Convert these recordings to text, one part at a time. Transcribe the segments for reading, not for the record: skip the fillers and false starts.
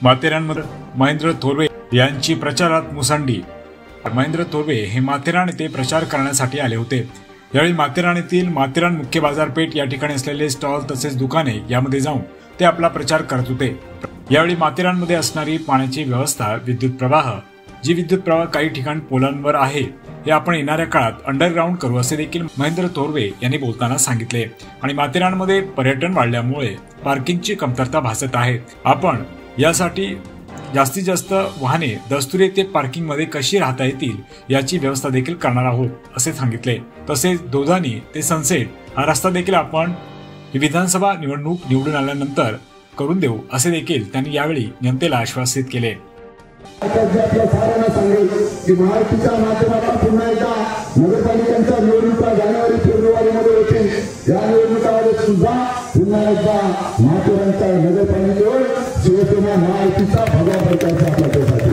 माथेरानमध्ये महेंद्र थोरवे यांची प्रचारात मुसंडी। महेंद्र थोरवे हे माथेरान येथे प्रचार करण्यासाठी आले होते। यावेळी माथेरान येथील माथेरान मुख्य बाजारपेठ या ठिकाणी असलेले स्टॉल तसेच दुकाने यामध्ये जाऊन ते आपला प्रचार करत होते। यावेळी माथेरानमध्ये असणारी पाण्याची व्यवस्था, विद्युत प्रवाह काही ठिकाणी पोलांवर आहे, हे आपण येणाऱ्या काळात अंडरग्राउंड करू असे देखील महेंद्र थोरवे यांनी बोलताना सांगितले। आणि माथेरानमध्ये पर्यटन वाढल्यामुळे पार्किंगची कमतरता भासत आहे। आपण यासाठी जास्तीत जास्त वाहने दस्तुरी येथे पार्किंग मध्ये कशी राहता येतील याची व्यवस्था देखील करणार आहोत असे सांगितले। तसेच दोधानी ते सनसेट हा रस्ता देखील आपण विधानसभा निवडणूक निवडून आल्यानंतर करून देऊ असे देखील त्यांनी यावेळी जनतेला आश्वासित केले। महाराष्ट्राच्या माध्यमातून पुन्हा एकदा नगरपालिकांच्या निवडणुका जानेवारी फेब्रुवारीमध्ये होतील। या निवडणुकामध्ये सुद्धा पुन्हा एकदा माथेरानच्या नगरपालिकेवर शिवसेना महायुतीचा भगवा फडकायचा आपल्यासाठी।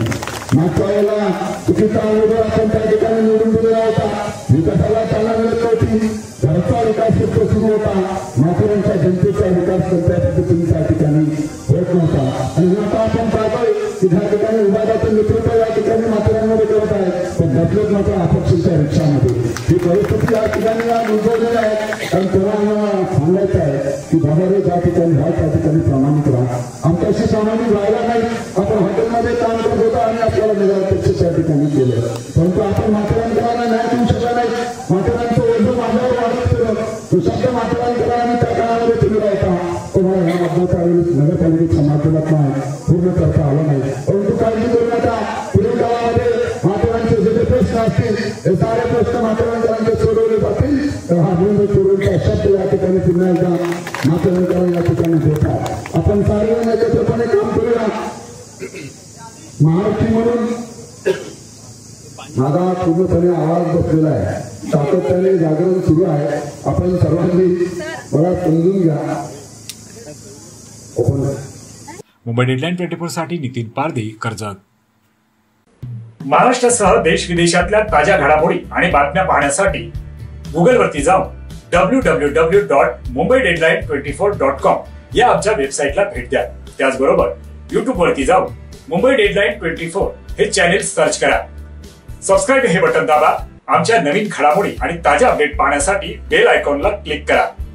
मागच्या वेळेला चुकीचा उमेदवार आपण त्या ठिकाणी निवडून दिलेला होता। विकासाला चालना मिळत नव्हती, घरचा विकास सुरू होता, माथेरानच्या जनतेचा विकास करता तुम्ही त्या ठिकाणी होत नव्हता। आणि आता आपण पाहतोय की त्या ठिकाणी विभागाचं नेतृत्व या ठिकाणी माथेरानमध्ये करत आहे, पण बदलत मात्र अपक्षांच्या रिक्षामध्ये ही परिस्थिती या ठिकाणी उद्भवलेली आहे। आणि तेव्हा आम्हाला सांगायचं आहे की बाबा रे त्या ठिकाणी त्या ठिकाणी प्रामाणिक राहा, आमच्याशी प्रामाणिक राहिला नाही। आपण हॉटेलमध्ये काम करत होता आणि आपल्याला नगराध्यक्ष त्या ठिकाणी केलं, परंतु आपण माथेरानकरांना न्याय देऊ शकला नाही। माथेरानचं ओझं माझ्यावर वाढत केलं, तो शब्द माथेरानकरांनी त्या काळामध्ये तुम्ही राहता, तुम्हाला ह्या अपघाता वेळेस नगरपालिकेच्या माध्यमातून पूर्ण करता आलं नाही। परंतु काळजी करू नका, पुढील काळामध्ये माथेरानचे जे प्रश्न असतील हे सारे प्रश्न माथेरानकरांचे सोडवले जातील। तर हा महेंद्र थोरवेंचा शब्द या ठिकाणी पुन्हा एकदा माथेरानकरांना या ठिकाणी देतात। आपण सार्वजनिक एकत्रपणे काम करूया। महाराष्ट्री म्हणून माझा पूर्णपणे आवाज बसलेला आहे, सातत्याने जागरण सुरू आहे। आपण सर्वांनी मला समजून घ्या। मुंबई डेडलाईन 24 साठी नितीन पारधी, कर्जत। महाराष्ट्रासह देश विदेशातल्या ताज्या घडामोडी आणि बातम्या पाहण्यासाठी गुगल वरती जाऊन www.mumbaideadline24.com या आमच्या वेबसाईटला भेट द्या। त्याचबरोबर YouTube वरती जाऊन मुंबई डेडलाईन 24 हे चॅनेल सर्च करा। सबस्क्राईब हे बटन दाबा। आमच्या नवीन घडामोडी आणि ताज्या अपडेट पाहण्यासाठी बेल आयकॉनला क्लिक करा।